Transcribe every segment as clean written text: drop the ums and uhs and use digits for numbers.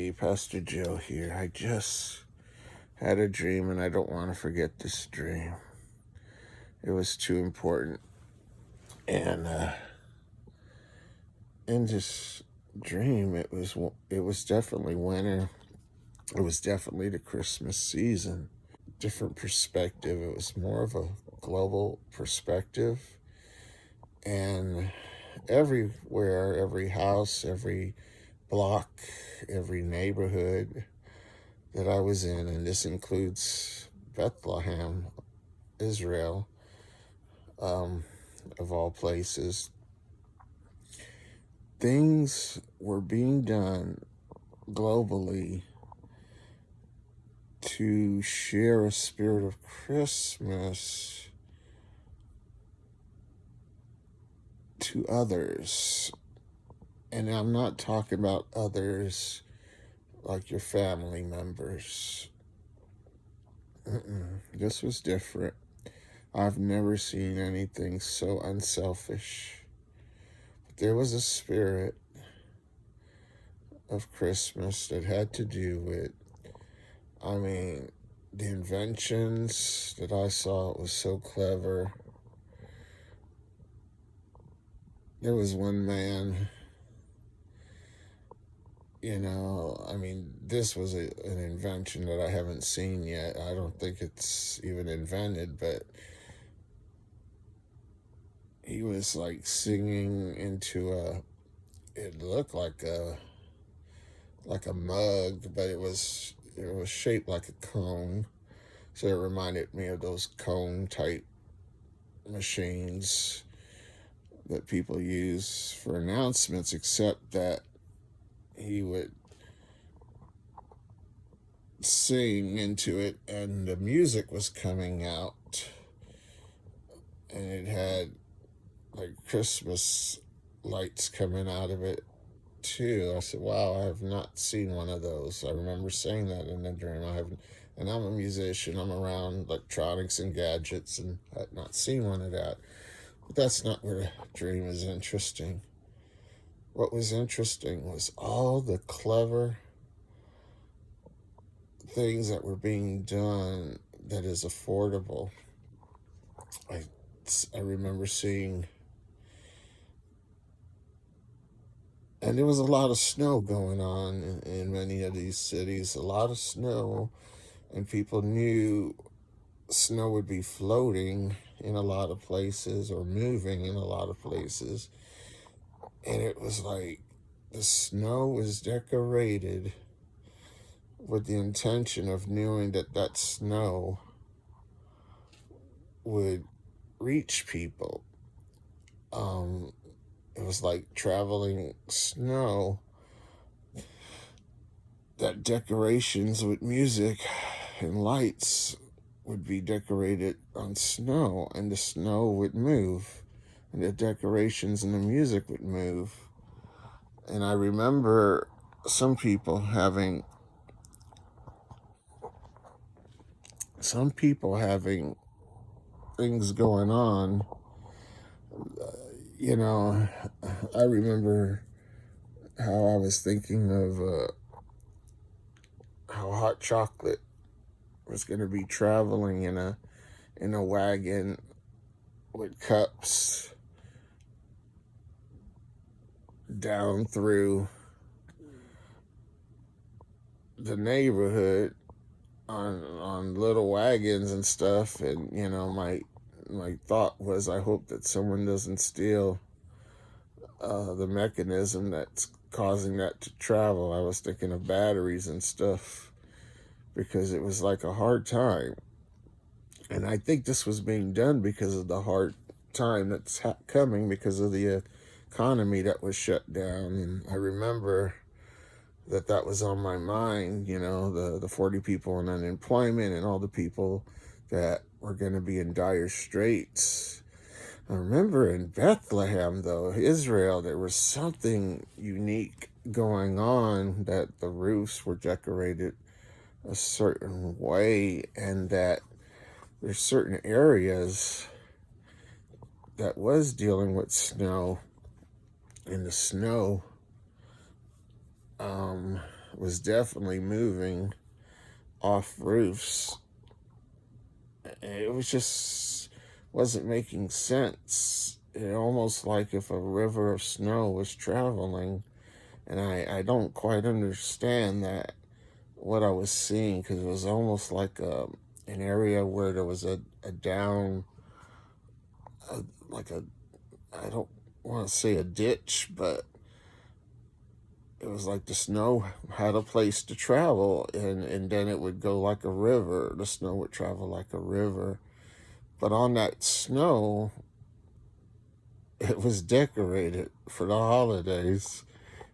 Hey, Pastor Joe here. I just had a dream and I don't want to forget this dream. It was too important. And in this dream, it was definitely winter. It was definitely the Christmas season. Different perspective. It was more of a global perspective. And everywhere, every house, every block, every neighborhood that I was in, and this includes Bethlehem, Israel, of all places, things were being done globally to share a spirit of Christmas to others. And I'm not talking about others like your family members. This was different. I've never seen anything so unselfish. But there was a spirit of Christmas that had to do with, the inventions that I saw. It was so clever. There was one man, this was an invention that I haven't seen yet. I don't think it's even invented, but he was like singing into it looked like a mug, but it was shaped like a cone. So it reminded me of those cone type machines that people use for announcements, except that he would sing into it and the music was coming out, and it had like Christmas lights coming out of it too. I said, wow, I have not seen one of those. I remember saying that in the dream. And I'm a musician. I'm around electronics and gadgets, and I had not seen one of that. But that's not where the dream is interesting. What was interesting was all the clever things that were being done that is affordable. I remember seeing, and there was a lot of snow going on in many of these cities, a lot of snow, and people knew snow would be floating in a lot of places or moving in a lot of places. And it was like the snow was decorated with the intention of knowing that snow would reach people. It was like traveling snow, that decorations with music and lights would be decorated on snow, and the snow would move, and the decorations and the music would move. And I remember some people having things going on. I remember how I was thinking of how hot chocolate was going to be traveling in a wagon with cups down through the neighborhood on little wagons and stuff. And my thought was, I hope that someone doesn't steal the mechanism that's causing that to travel. I was thinking of batteries and stuff, because it was like a hard time. And I think this was being done because of the hard time that's coming because of the economy that was shut down. And I remember that was on my mind, the 40 people in unemployment and all the people that were going to be in dire straits. I remember in Bethlehem, though, Israel, there was something unique going on, that the roofs were decorated a certain way, and that there's certain areas that was dealing with snow, and the snow was definitely moving off roofs. It was just wasn't making sense. It almost like if a river of snow was traveling, and I don't quite understand that what I was seeing, because it was almost like an area where there was a down, like a, I don't want to say a ditch, but it was like the snow had a place to travel, and then it would go like a river. The snow would travel like a river. But on that snow, it was decorated for the holidays,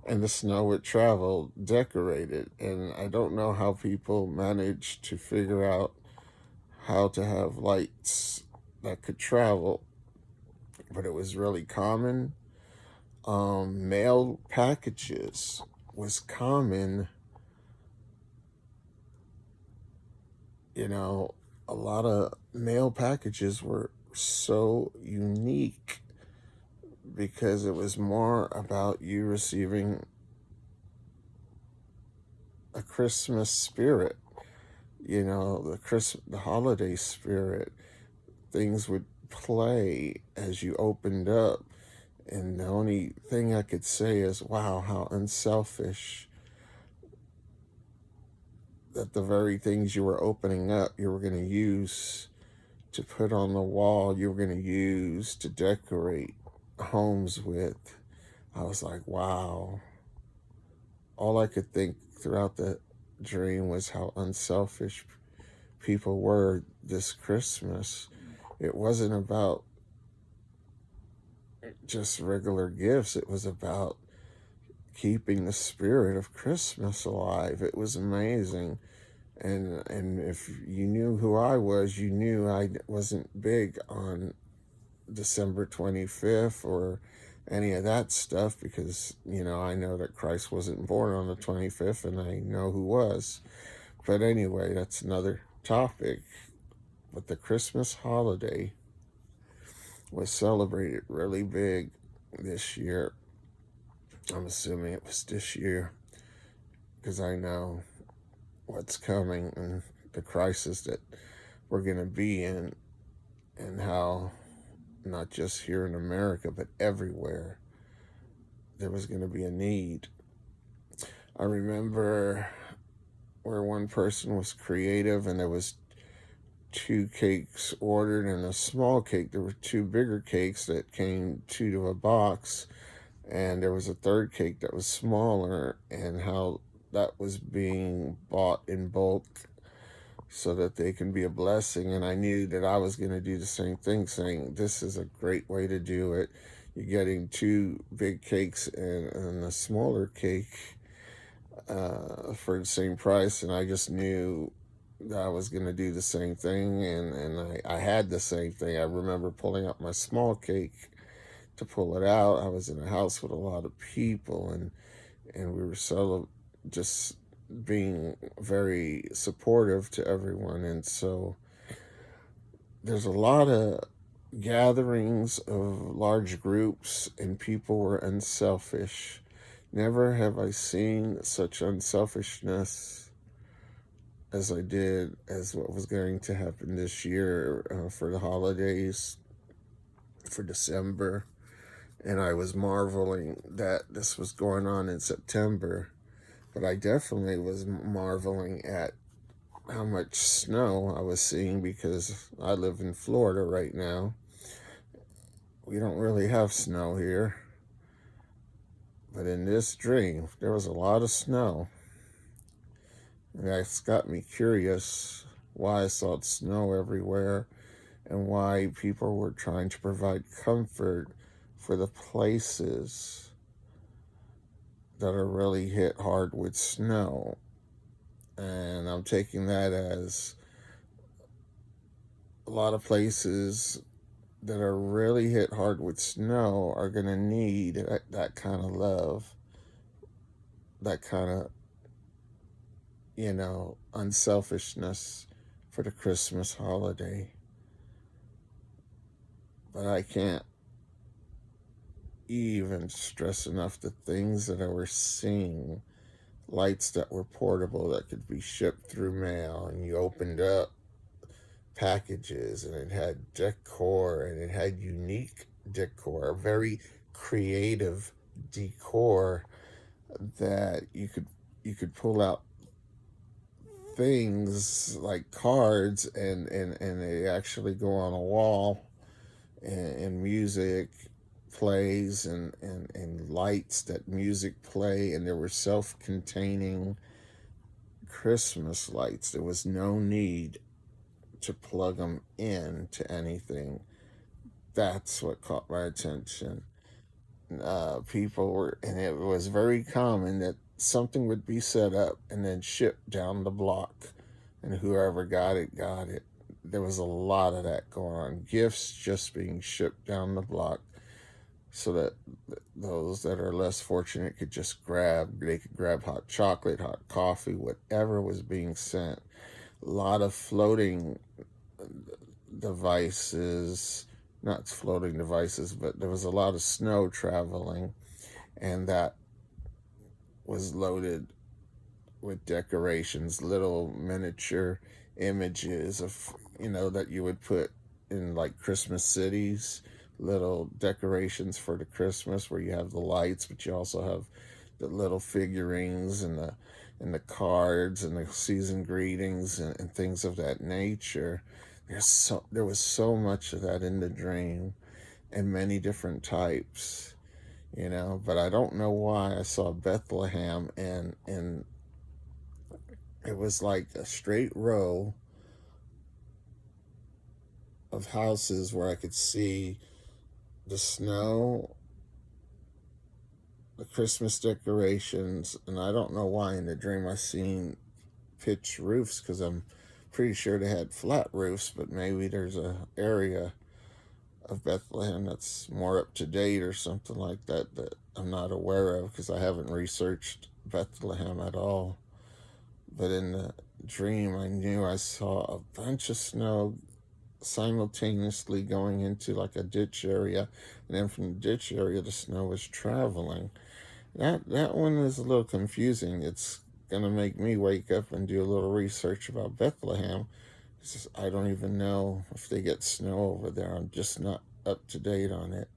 and the snow would travel decorated. And I don't know how people managed to figure out how to have lights that could travel, but it was really common. Mail packages was common. You know, a lot of mail packages were so unique because it was more about you receiving a Christmas spirit, the holiday spirit. Things would play as you opened up, and the only thing I could say is, wow, how unselfish that the very things you were opening up, you were going to use to put on the wall, you were going to use to decorate homes with. I was like, wow. All I could think throughout the dream was how unselfish people were this Christmas. It wasn't about just regular gifts, it was about keeping the spirit of Christmas alive. It was amazing. And if you knew who I was, you knew I wasn't big on December 25th or any of that stuff, because I know that Christ wasn't born on the 25th, and I know who was. But anyway, that's another topic. But the Christmas holiday was celebrated really big this year. I'm assuming it was this year because I know what's coming and the crisis that we're going to be in, and how not just here in America but everywhere there was going to be a need. I remember where one person was creative, and there was two cakes ordered and a small cake. There were two bigger cakes that came two to a box, and there was a third cake that was smaller, and how that was being bought in bulk so that they can be a blessing. And I knew that I was going to do the same thing, saying this is a great way to do it. You're getting two big cakes and a smaller cake for the same price. And I just knew that I was going to do the same thing, and I had the same thing. I remember pulling up my small cake to pull it out. I was in a house with a lot of people, and we were just being very supportive to everyone. And so there's a lot of gatherings of large groups, and people were unselfish. Never have I seen such unselfishness as I did as what was going to happen this year for the holidays, for December. And I was marveling that this was going on in September. But I definitely was marveling at how much snow I was seeing, because I live in Florida right now. We don't really have snow here. But in this dream, there was a lot of snow. And that's got me curious why I saw snow everywhere, and why people were trying to provide comfort for the places that are really hit hard with snow. And I'm taking that as a lot of places that are really hit hard with snow are going to need that kind of love, that kind of, unselfishness for the Christmas holiday. But I can't even stress enough the things that I was seeing. lights that were portable that could be shipped through mail, and you opened up packages and it had decor, and it had unique decor, very creative decor that you could pull out things like cards, and they actually go on a wall, and music plays, and lights that music play, and there were self-containing Christmas lights. There was no need to plug them in to anything. That's what caught my attention. People were, and it was very common that something would be set up and then shipped down the block, and whoever got it got it. There was a lot of that going on. Gifts just being shipped down the block, so that those that are less fortunate could just grab. They could grab hot chocolate, hot coffee, whatever was being sent. A lot of floating devices, not floating devices, but there was a lot of snow traveling, and that was loaded with decorations, little miniature images of, that you would put in like Christmas cities, little decorations for the Christmas where you have the lights, but you also have the little figurines, and the cards, and the season greetings, and things of that nature. There was so much of that in the dream, and many different types, but I don't know why I saw Bethlehem, and it was like a straight row of houses where I could see the snow, the Christmas decorations, and I don't know why in the dream I seen pitched roofs, because I'm pretty sure they had flat roofs, but maybe there's a area of Bethlehem that's more up to date or something like that that I'm not aware of, because I haven't researched Bethlehem at all. But in the dream, I knew I saw a bunch of snow simultaneously going into like a ditch area, and then from the ditch area, the snow was traveling. That one was a little confusing. It's gonna make me wake up and do a little research about Bethlehem. I don't even know if they get snow over there. I'm just not up to date on it.